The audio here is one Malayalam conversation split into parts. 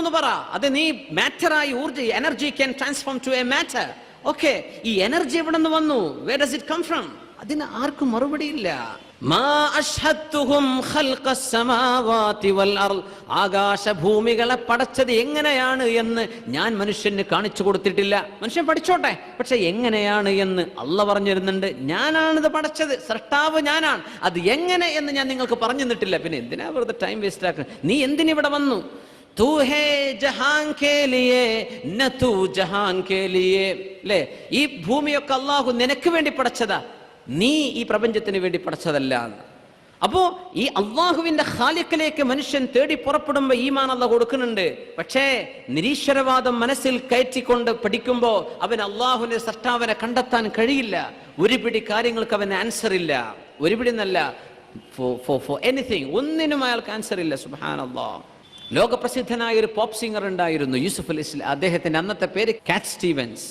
എന്ന് പറ. അത് നീ മാറ്ററായി energy can transform to a matter. Okay, ഈ എനർജി എവിടെ നിന്ന് വന്നു? Where does it come from? അതിന് ആർക്കും മറുപടിയില്ല. ആകാശഭൂമികളെ പടച്ചത് എങ്ങനെയാണ് എന്ന് ഞാൻ മനുഷ്യന് കാണിച്ചു കൊടുത്തിട്ടില്ല. മനുഷ്യൻ പഠിച്ചോട്ടെ, പക്ഷെ എങ്ങനെയാണ് എന്ന് അള്ളാഹ് പറഞ്ഞു തരുന്നുണ്ട്. ഞാനാണിത് പടച്ചത്, സൃഷ്ടാവ് ഞാനാണ്. അത് എങ്ങനെ എന്ന് ഞാൻ നിങ്ങൾക്ക് പറഞ്ഞു തന്നിട്ടില്ല. പിന്നെ എന്തിനാ വെറുതെ ടൈം വേസ്റ്റ് ആക്കുന്നത്? നീ എന്തിനിവിടെ വന്നു? തൂ ഹേ ജഹാൻ കേ ലിയേ ന തൂ ജഹാൻ കേ ലിയേ. അല്ലേ, ഈ ഭൂമിയൊക്കെ അള്ളാഹു നിനക്ക് വേണ്ടി പടച്ചതാ, നീ ഈ പ്രപഞ്ചത്തിന് വേണ്ടി പഠിച്ചതല്ല. അപ്പോ ഈ അള്ളാഹുവിന്റെ ഖാലിഖിലേക്ക് മനുഷ്യൻ തേടി പുറപ്പെടുമ്പോ ഈമാൻ അള്ളാഹ് കൊടുക്കുന്നുണ്ട്. പക്ഷേ നിരീശ്വരവാദം മനസ്സിൽ കയറ്റിക്കൊണ്ട് പഠിക്കുമ്പോ അവൻ അള്ളാഹുവിന്റെ സൃഷ്ടാവിനെ കണ്ടെത്താൻ കഴിയില്ല. ഒരു പിടി കാര്യങ്ങൾക്ക് അവന് ആൻസർ ഇല്ല. ഒരു പിടി എന്നല്ല, ഫോർ എനിത്തിങ്, ഒന്നിനും അയാൾക്ക് ആൻസർ ഇല്ല. സുബ്ഹാനല്ലാഹ്. ലോകപ്രസിദ്ധനായ ഒരു പോപ്പ് സിംഗർ ഉണ്ടായിരുന്നു, യൂസുഫ് അലി ഇസ്ലാം. അദ്ദേഹത്തിന്റെ അന്നത്തെ പേര് കാറ്റ് സ്റ്റീവൻസ്.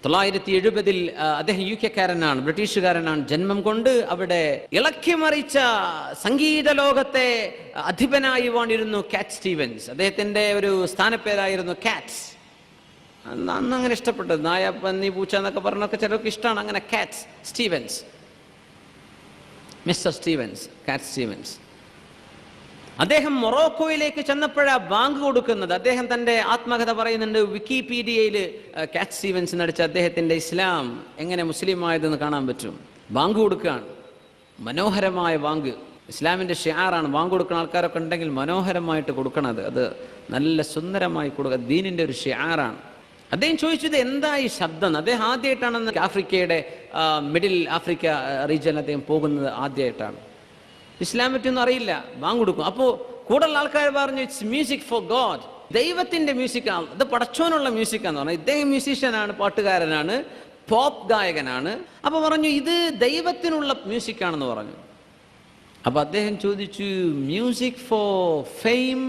970 അദ്ദേഹം UK കാരനാണ്, ബ്രിട്ടീഷുകാരനാണ്. ജന്മം കൊണ്ട് അവിടെ ഇളക്കിമറിച്ച സംഗീത ലോകത്തെ അധിപനായി വാണിരുന്നു കാറ്റ് സ്റ്റീവൻസ്. അദ്ദേഹത്തിന്റെ ഒരു സ്ഥാനപ്പേരായിരുന്നു കാറ്റ്സ്. അന്ന് അങ്ങനെ ഇഷ്ടപ്പെട്ടത്, നായ, പന്നി, പൂച്ച എന്നൊക്കെ പറഞ്ഞൊക്കെ ചിലർക്ക് ഇഷ്ടമാണ്. അങ്ങനെ കാറ്റ്സ് സ്റ്റീവൻസ്, മിസ്റ്റർ സ്റ്റീവൻസ്, കാറ്റ് സ്റ്റീവൻസ്. അദ്ദേഹം മൊറോക്കോയിലേക്ക് ചെന്നപ്പോഴാ ബാങ്ക് കൊടുക്കുന്നത്. അദ്ദേഹം തന്റെ ആത്മകഥ പറയുന്നുണ്ട്. വിക്കിപീഡിയയിൽ കാറ്റ് സ്റ്റീവൻസ് നടിച്ച അദ്ദേഹത്തിന്റെ ഇസ്ലാം എങ്ങനെ മുസ്ലിം ആയതെന്ന് കാണാൻ പറ്റും. ബാങ്ക് കൊടുക്കുകയാണ്, മനോഹരമായ ബാങ്ക്. ഇസ്ലാമിന്റെ ഷിആറാണ്. ബാങ്ക് കൊടുക്കുന്ന ആൾക്കാരൊക്കെ ഉണ്ടെങ്കിൽ മനോഹരമായിട്ട് കൊടുക്കണത്, അത് നല്ല സുന്ദരമായി കൊടുക്കുക, ദീനിന്റെ ഒരു ഷിആറാണ്. അദ്ദേഹം ചോദിച്ചത് എന്താ ഈ ശബ്ദം? അദ്ദേഹം ആദ്യമായിട്ടാണ് ആഫ്രിക്കയുടെ മിഡിൽ ആഫ്രിക്ക റീജിയനിൽ അദ്ദേഹം പോകുന്നത്, ആദ്യമായിട്ടാണ്. ഇസ്ലാം പറ്റിയൊന്നും അറിയില്ല, ബാങ്ക് കൊടുക്കും. അപ്പോൾ കൂടുതൽ ആൾക്കാർ പറഞ്ഞു ഇറ്റ്സ് മ്യൂസിക് ഫോർ ഗോഡ്, ദൈവത്തിന്റെ മ്യൂസിക്കാണ്, ഇത് പടച്ചോനുള്ള മ്യൂസിക്കാന്ന് പറഞ്ഞു. ഇദ്ദേഹം മ്യൂസീഷ്യനാണ്, പാട്ടുകാരനാണ്, പോപ്പ് ഗായകനാണ്. അപ്പൊ പറഞ്ഞു ഇത് ദൈവത്തിനുള്ള മ്യൂസിക്കാണെന്ന് പറഞ്ഞു. അപ്പൊ അദ്ദേഹം ചോദിച്ചു, music for fame,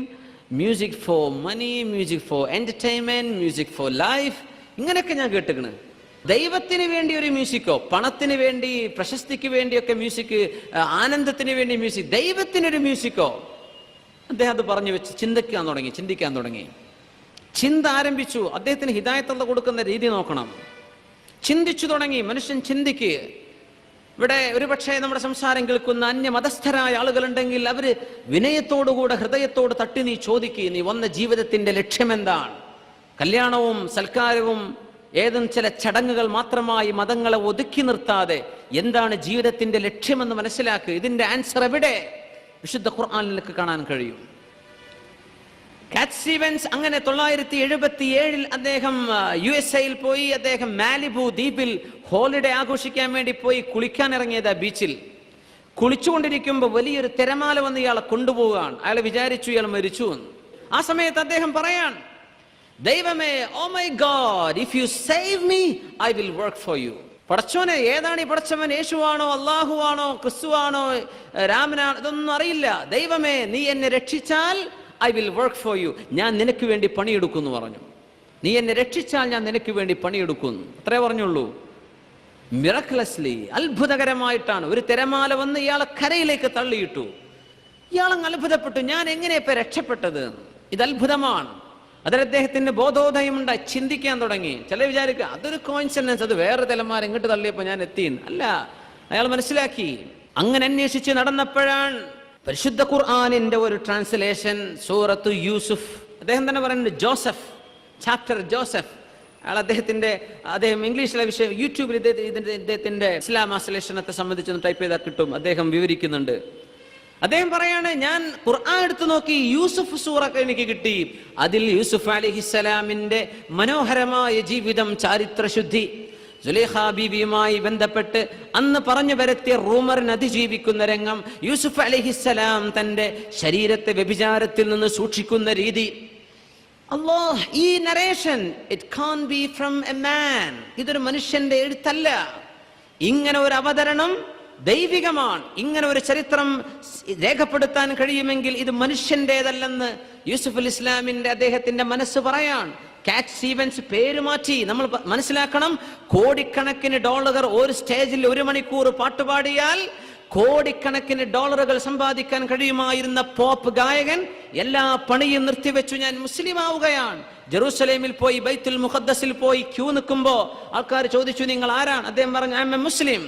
music for money, music for entertainment, music for life, ഇങ്ങനെയൊക്കെ ഞാൻ കേട്ടിക്കണ്. ദൈവത്തിന് വേണ്ടി ഒരു മ്യൂസിക്കോ, പണത്തിന് വേണ്ടി, പ്രശസ്തിക്ക് വേണ്ടിയൊക്കെ മ്യൂസിക്, ആനന്ദത്തിന് വേണ്ടി മ്യൂസിക്, ദൈവത്തിനൊരു മ്യൂസിക്കോ? അദ്ദേഹം അത് പറഞ്ഞു വെച്ച് ചിന്തിക്കാൻ തുടങ്ങി. ചിന്ത ആരംഭിച്ചു. അദ്ദേഹത്തിന് ഹിദായത്ത് കൊടുക്കുന്ന രീതി നോക്കണം. ചിന്തിച്ചു തുടങ്ങി. മനുഷ്യൻ ചിന്തിക്കുക. ഇവിടെ ഒരുപക്ഷെ നമ്മുടെ സംസാരം കേൾക്കുന്ന അന്യ മതസ്ഥരായ ആളുകളുണ്ടെങ്കിൽ അവര് വിനയത്തോടുകൂടെ ഹൃദയത്തോട് തട്ടി നീ ചോദിക്കുക, നീ വന്ന ജീവിതത്തിന്റെ ലക്ഷ്യമെന്താണ്? കല്യാണവും സൽക്കാരവും ഏതും ചില ചടങ്ങുകൾ മാത്രമായി മതങ്ങളെ ഒതുക്കി നിർത്താതെ എന്താണ് ജീവിതത്തിന്റെ ലക്ഷ്യമെന്ന് മനസ്സിലാക്കുക. ഇതിന്റെ ആൻസർ എവിടെ? വിശുദ്ധ ഖുർആനിലേക്ക് കാണാൻ കഴിയും. കാറ്റ് സ്റ്റീവൻസ് അങ്ങനെ 977 അദ്ദേഹം USA പോയി. അദ്ദേഹം മാലിബു ദ്വീപിൽ ഹോളിഡേ ആഘോഷിക്കാൻ വേണ്ടി പോയി. കുളിക്കാൻ ഇറങ്ങിയതാ ബീച്ചിൽ. കുളിച്ചുകൊണ്ടിരിക്കുമ്പോൾ വലിയൊരു തിരമാല വന്ന് ഇയാളെ കൊണ്ടുപോവുകയാണ്. അയാൾ വിചാരിച്ചു ഇയാൾ മരിച്ചു എന്ന്. ആ സമയത്ത് അദ്ദേഹം പറയാൻ, ദൈവമേ, oh my God, if you save me I will work for you. പടച്ചോനെ, ഏതാണ് ഈ പടച്ചവൻ? യേശുവാണോ, അള്ളാഹുവാണോ, ക്രിസ്തുവാണോ, രാമനാണോ, ഇതൊന്നും അറിയില്ല. ദൈവമേ, നീ എന്നെ രക്ഷിച്ചാൽ I will work for you, ഞാൻ നിനക്ക് വേണ്ടി പണിയെടുക്കുമെന്ന് പറഞ്ഞു. നീ എന്നെ രക്ഷിച്ചാൽ ഞാൻ നിനക്ക് വേണ്ടി പണിയെടുക്കുന്നു, അത്രേ പറഞ്ഞുള്ളൂ. മിറക്ലസ്ലി, അത്ഭുതകരമായിട്ടാണ് ഒരു തിരമാല വന്ന് ഇയാളെ കരയിലേക്ക് തള്ളിയിട്ടു. ഇയാളങ്ങ് അത്ഭുതപ്പെട്ടു, ഞാൻ എങ്ങനെ ഇപ്പൊ രക്ഷപ്പെട്ടത്? ഇത് അത്ഭുതമാണ്. അതിൽ അദ്ദേഹത്തിന് ബോധോദയം ഉണ്ടായി, ചിന്തിക്കാൻ തുടങ്ങി. ചില വിചാരിക്കുക അതൊരു കോയിൻസിഡൻസ്, അത് വേറെ തലമാര ഇങ്ങോട്ട് തള്ളിയപ്പോൾ ഞാൻ എത്തി. അല്ല, അയാൾ മനസ്സിലാക്കി. അങ്ങനെ അന്വേഷിച്ച് നടന്നപ്പോഴാണ് പരിശുദ്ധ ഖുർആനിന്റെ ഒരു ട്രാൻസ്ലേഷൻ, സൂറത്ത് യൂസുഫ്. അദ്ദേഹം തന്നെ പറയുന്നുണ്ട് ജോസഫ്, ചാപ്റ്റർ ജോസഫ്. അദ്ദേഹം ഇംഗ്ലീഷിലെ വിഷയം യൂട്യൂബിൽ ഇദ്ദേഹത്തിന്റെ ഇസ്ലാം ആശ്ലേഷണത്തെ സംബന്ധിച്ചൊന്ന് ടൈപ്പ് ചെയ്താൽ കിട്ടും. അദ്ദേഹം വിവരിക്കുന്നുണ്ട്. അദ്ദേഹം പറയാണ്, ഞാൻ ഖുർആൻ എടുത്തു നോക്കി, യൂസുഫ് സൂറ എനിക്ക് കിട്ടി. അതിൽ യൂസുഫ് അലൈഹിസ്സലാമിന്റെ മനോഹരമായ ജീവിതം, ചാരിത്രശുദ്ധി, സുലൈഖ ബീവിയുമായി ബന്ധപ്പെട്ട് അന്ന് പറഞ്ഞു വരുത്തിയ റൂമറിന് അതിജീവിക്കുന്ന രംഗം, യൂസുഫ് അലൈഹിസ്സലാം തന്റെ ശരീരത്തെ വ്യഭിചാരത്തിൽ നിന്ന് സൂക്ഷിക്കുന്ന രീതി. അല്ലാഹ്, ഈ narration it can be from a man, ഇതൊരു മനുഷ്യന്റെ എഴുത്തല്ല. ഇങ്ങനെ ഒരു അവതരണം ദൈവികമാണ്. ഇങ്ങനെ ഒരു ചരിത്രം രേഖപ്പെടുത്താൻ കഴിയുമെങ്കിൽ ഇത് മനുഷ്യന്റേതല്ലെന്ന് യൂസുഫ് അൽ ഇസ്ലാമിന്റെ അദ്ദേഹത്തിന്റെ മനസ്സ് പറയാൻ. കാറ്റ് സ്റ്റീവൻസ് പേര് മാറ്റി. നമ്മൾ മനസ്സിലാക്കണം, കോടിക്കണക്കിന് ഡോളർ ഒരു സ്റ്റേജിൽ 1 മണിക്കൂർ പാട്ടുപാടിയാൽ കോടിക്കണക്കിന് ഡോളറുകൾ സമ്പാദിക്കാൻ കഴിയുമായിരുന്ന പോപ്പ് ഗായകൻ എല്ലാ പണിയും നിർത്തിവെച്ചു ഞാൻ മുസ്ലിം ആവുകയാണ്. ജെറൂസലേമിൽ പോയി ബൈത്തുൽ മുഖദ്ദസിൽ പോയി ക്യൂ നിൽക്കുമ്പോ ആൾക്കാർ ചോദിച്ചു, നിങ്ങൾ ആരാണ്? അദ്ദേഹം പറഞ്ഞു, I M a Muslim.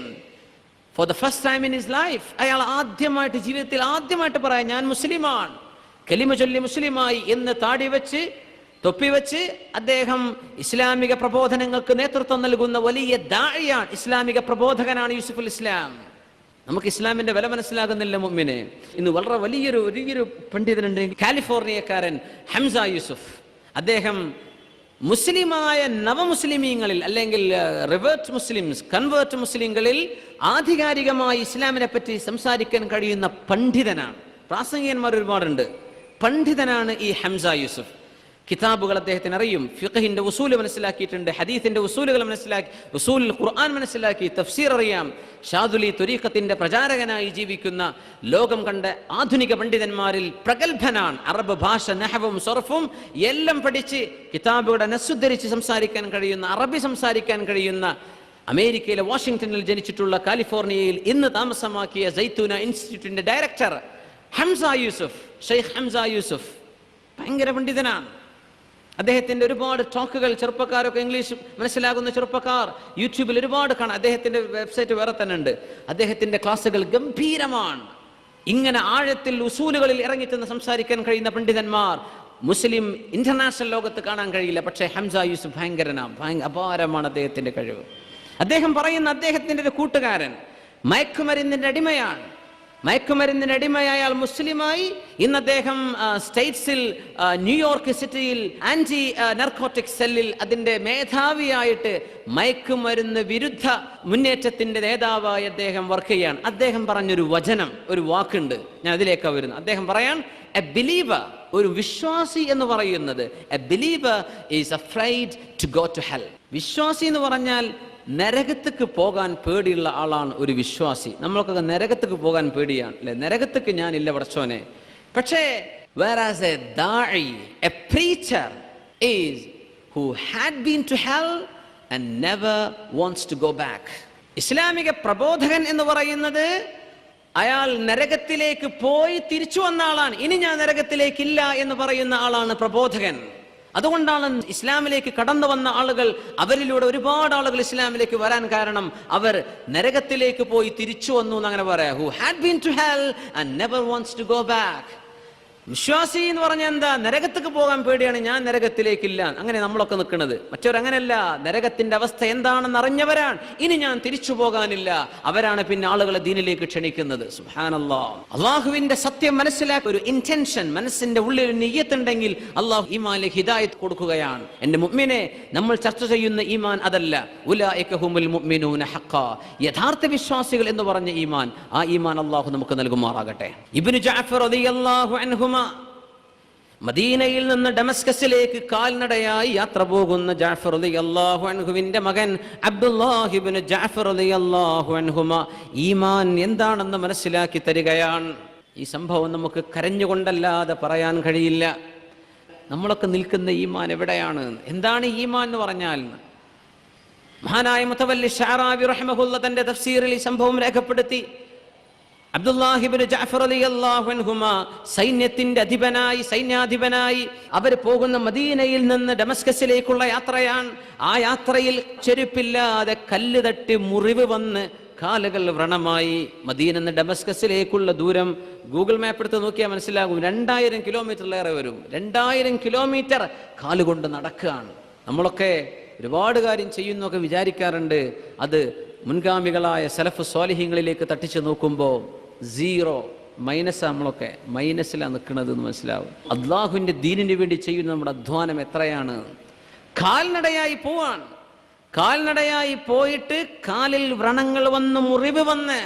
For the first time in his life അയാൾ ആദ്യമായിട്ട്, ജീവിതത്തിൽ ആദ്യമായിട്ട് പറയാം, ഞാൻ മുസ്ലിമാണ്. കലിമ ചൊല്ലി മുസ്ലിമായി എന്ന് താടി വെച്ച് തൊപ്പി വെച്ച് അദ്ദേഹം ഇസ്ലാമിക പ്രബോധനങ്ങൾക്ക് നേതൃത്വം നൽകുന്ന വലിയ ദാഇയാണ്, ഇസ്ലാമിക പ്രബോധകനാണ് യൂസുഫുൽ ഇസ്ലാം. നമുക്ക് ഇസ്ലാമിന്റെ വില മനസ്സിലാകുന്നില്ല മുഅ്മിനെ. ഇന്ന് വളരെ വലിയൊരു പണ്ഡിതനുണ്ട്, കാലിഫോർണിയക്കാരൻ ഹംസ യൂസുഫ്. അദ്ദേഹം മുസ്ലിമായ നവമുസ്ലിമീങ്ങളിൽ അല്ലെങ്കിൽ റിവേർട്ട് മുസ്ലിംസ്, കൺവേർട്ട് മുസ്ലിങ്ങളിൽ ആധികാരികമായി ഇസ്ലാമിനെ പറ്റി സംസാരിക്കാൻ കഴിയുന്ന പണ്ഡിതനാണ്. പ്രാസംഗികന്മാർ ഒരുപാടുണ്ട്, പണ്ഡിതനാണ് ഈ ഹംസ യൂസുഫ്. കിതാബുകൾ അദ്ദേഹത്തിന് അറിയും, ഫിഖഹിന്റെ ഉസൂല് മനസ്സിലാക്കിയിട്ടുണ്ട്, ഹദീസിന്റെ ഉസൂലുകൾ മനസ്സിലാക്കി, ഉസൂലുൽ ഖുർആൻ മനസ്സിലാക്കി, തഫ്സീർ അറിയാം. ഷാദുലി ത്വരീഖത്തിന്റെ പ്രചാരകനായി ജീവിക്കുന്ന ലോകം കണ്ട ആധുനിക പണ്ഡിതന്മാരിൽ പ്രഗത്ഭനാണ്. അറബ് ഭാഷ, നഹവും സർഫും എല്ലാം പഠിച്ച് കിതാബുകളുടെ നസ്സുദ്ധരിച്ച് സംസാരിക്കാൻ കഴിയുന്ന, അറബി സംസാരിക്കാൻ കഴിയുന്ന, അമേരിക്കയിലെ വാഷിംഗ്ടണിൽ ജനിച്ചിട്ടുള്ള, കാലിഫോർണിയയിൽ ഇന്ന് താമസമാക്കിയ സൈത്തൂന ഇൻസ്റ്റിറ്റ്യൂട്ടിന്റെ ഡയറക്ടർ ഹംസ യൂസുഫ്, ഷെയ്ഖ് ഹംസ യൂസുഫ് ഭയങ്കര പണ്ഡിതനാണ്. അദ്ദേഹത്തിന്റെ ഒരുപാട് ടോക്കുകൾ ചെറുപ്പക്കാരൊക്കെ, ഇംഗ്ലീഷ് മനസ്സിലാകുന്ന ചെറുപ്പക്കാർ യൂട്യൂബിൽ ഒരുപാട് കാണാം. അദ്ദേഹത്തിന്റെ വെബ്സൈറ്റ് വേറെ തന്നെ ഉണ്ട്. അദ്ദേഹത്തിന്റെ ക്ലാസ്സുകൾ ഗംഭീരമാണ്. ഇങ്ങനെ ആഴത്തിൽ ഉസൂലുകളിൽ ഇറങ്ങിച്ചെന്ന് സംസാരിക്കാൻ കഴിയുന്ന പണ്ഡിതന്മാർ മുസ്ലിം ഇന്റർനാഷണൽ ലോകത്ത് കാണാൻ കഴിയില്ല. പക്ഷേ ഹംസ യൂസുഫ് ഭയങ്കരനാണ്, അപാരമാണ് അദ്ദേഹത്തിന്റെ കഴിവ്. അദ്ദേഹം പറയുന്ന അദ്ദേഹത്തിന്റെ ഒരു കൂട്ടുകാരൻ മയക്കുമരുന്നിന്റെ അടിമയാണ്. മയക്കുമരുന്നിന് അടിമയായ ആൾ മുസ്ലിമായി. ഇന്ന് അദ്ദേഹം സ്റ്റേറ്റ്സിൽ, ന്യൂയോർക്ക് സിറ്റിയിൽ ആന്റി നർക്കോട്ടിക് സെല്ലിൽ അതിന്റെ മേധാവിയായിട്ട് മയക്കുമരുന്ന് വിരുദ്ധ മുന്നേറ്റത്തിന്റെ നേതാവായി അദ്ദേഹം വർക്ക് ചെയ്യാണ്. അദ്ദേഹം പറഞ്ഞൊരു വചനം, ഒരു വാക്കുണ്ട്, ഞാൻ അതിലേക്കാണ് വരുന്നത്. അദ്ദേഹം പറയാൻ, എ ബിലീവർ, ഒരു വിശ്വാസി എന്ന് പറയുന്നത്, a believer is afraid to go to hell. വിശ്വാസി എന്ന് പറഞ്ഞാൽ നരകത്തേക്ക് പോകാൻ പേടിയുള്ള ആളാണ് ഒരു വിശ്വാസി. നമ്മൾക്കൊക്കെ നരകത്തേക്ക് പോകാൻ പേടിയാണ് അല്ലെ? നരകത്തേക്ക് ഞാനില്ല പടച്ചോനെ. പക്ഷേ whereas a da'i, a preacher is who had been to hell and never wants to go back. ഇസ്ലാമിക പ്രബോധകൻ എന്ന് പറയുന്നത് അയാൾ നരകത്തിലേക്ക് പോയി തിരിച്ചു വന്ന ആളാണ്. ഇനി ഞാൻ നരകത്തിലേക്കില്ല എന്ന് പറയുന്ന ആളാണ് പ്രബോധകൻ. അതുകൊണ്ടാണ് ഇസ്ലാമിലേക്ക് കടന്നു വന്ന ആളുകൾ, അവരിലൂടെ ഒരുപാട് ആളുകൾ ഇസ്ലാമിലേക്ക് വരാൻ കാരണം അവർ നരകത്തിലേക്ക് പോയി തിരിച്ചു വന്നു എന്നങ്ങനെ പറയാം. Who had been to hell and never wants to go back. വിശ്വാസി എന്ന് പറഞ്ഞാൽ എന്താ? നരകത്തേക്ക് പോകാൻ പേടിയാണ്, ഞാൻ നരകത്തിലേക്കില്ല. അങ്ങനെ നമ്മളൊക്കെ നിൽക്കുന്നത്. മറ്റവരങ്ങനെയല്ല, നരകത്തിന്റെ അവസ്ഥ എന്താണെന്ന് അറിഞ്ഞവരാണ്, ഇനി ഞാൻ തിരിച്ചു പോകാനില്ല. അവരാണ് പിന്നെ ആളുകളെ ദീനിലേക്ക് ക്ഷണിക്കുന്നത്. സുബ്ഹാനല്ലാഹ്. അള്ളാഹുവിന്റെ സത്യം മനസ്സിലാക്കി ഒരു ഇന്റൻഷൻ, മനസ്സിന്റെ ഉള്ളിൽ നിയ്യത്തുണ്ടെങ്കിൽ അള്ളാഹു ഈമാനിലേക്ക് ഹിദായത്ത് കൊടുക്കുകയാണ്. എന്റെ മുഅ്മിനെ, നമ്മൾ ചർച്ച ചെയ്യുന്ന ഈമാൻ അതല്ല. ഉലൈക ഹുമുൽ മുഅ്മിനൂന ഹഖ്ഖാ, യഥാർത്ഥ വിശ്വാസികൾ എന്ന് പറഞ്ഞ ഈമാൻ, ആ ഈമാൻ അള്ളാഹു നമുക്ക് നൽകുമാറാകട്ടെ. ഇബ്നു ജഅഫർ റളിയല്ലാഹു അൻഹു മദീനയിൽ നിന്ന് ഡമസ്കസിലേക്ക് കാൽനടയായി യാത്ര പോകുന്ന ജഅഫർ റളിയല്ലാഹു അൻഹുവിന്റെ മകൻ അബ്ദുല്ലാഹ് ഇബ്നു ജഅഫർ റളിയല്ലാഹു അൻഹുമ ഈമാൻ എന്താണെന്ന് മനസ്സിലാക്കി തരികയാണ്. ഈ സംഭവം നമുക്ക് കരഞ്ഞുകൊണ്ടല്ലാതെ പറയാൻ കഴിയില്ല. നമ്മളൊക്കെ നിൽക്കുന്ന ഈമാൻ എവിടെയാണ്? എന്താണ് ഈമാൻ എന്ന് പറഞ്ഞാൽ? മഹാനായ മുതവല്ലി ശഅറാബി റഹിമഹുല്ലാഹ് തന്റെ തഫ്സീറിൽ ഈ സംഭവം രേഖപ്പെടുത്തി. അബ്ദുല്ലാഹ് ഇബ്നു ജഅഫർ റളിയല്ലാഹു അൻഹുമ സൈന്യത്തിന്റെ സൈന്യാധിപനായി അവർ പോകുന്ന മദീനയിൽ നിന്ന് ഡമസ്കസിലേക്കുള്ള യാത്രയാണ്. ആ യാത്രയിൽ ചെരുപ്പില്ലാതെ കല്ല് തട്ടി മുറിവ് വന്ന് കാലുകൾ വ്രണമായി. മദീന നിന്ന് ഡമസ്കസിലേക്കുള്ള ദൂരം ഗൂഗിൾ മാപ്പ് എടുത്ത് നോക്കിയാൽ മനസ്സിലാകും, 2000 കിലോമീറ്ററിലേറെ വരും. 2000 കിലോമീറ്റർ കാലുകൊണ്ട് നടക്കുകയാണ്. നമ്മളൊക്കെ ഒരുപാട് കാര്യം ചെയ്യുന്നൊക്കെ വിചാരിക്കാറുണ്ട്. അത് മുൻഗാമികളായ സലഫ് സ്വാലിഹീങ്ങളിലേക്ക് തട്ടിച്ചു നോക്കുമ്പോൾ സീറോ, മൈനസ്. നമ്മളൊക്കെ മൈനസിലാണ് നിൽക്കുന്നത് എന്ന് മനസ്സിലാവും. അള്ളാഹുവിന്റെ ദീനിന് വേണ്ടി ചെയ്യുന്ന നമ്മുടെ അധ്വാനം എത്രയാണ്? കാൽനടയായി പോവാൻ, കാൽനടയായി പോയിട്ട് കാലിൽ വ്രണങ്ങൾ വന്ന് മുറിവ് വന്ന്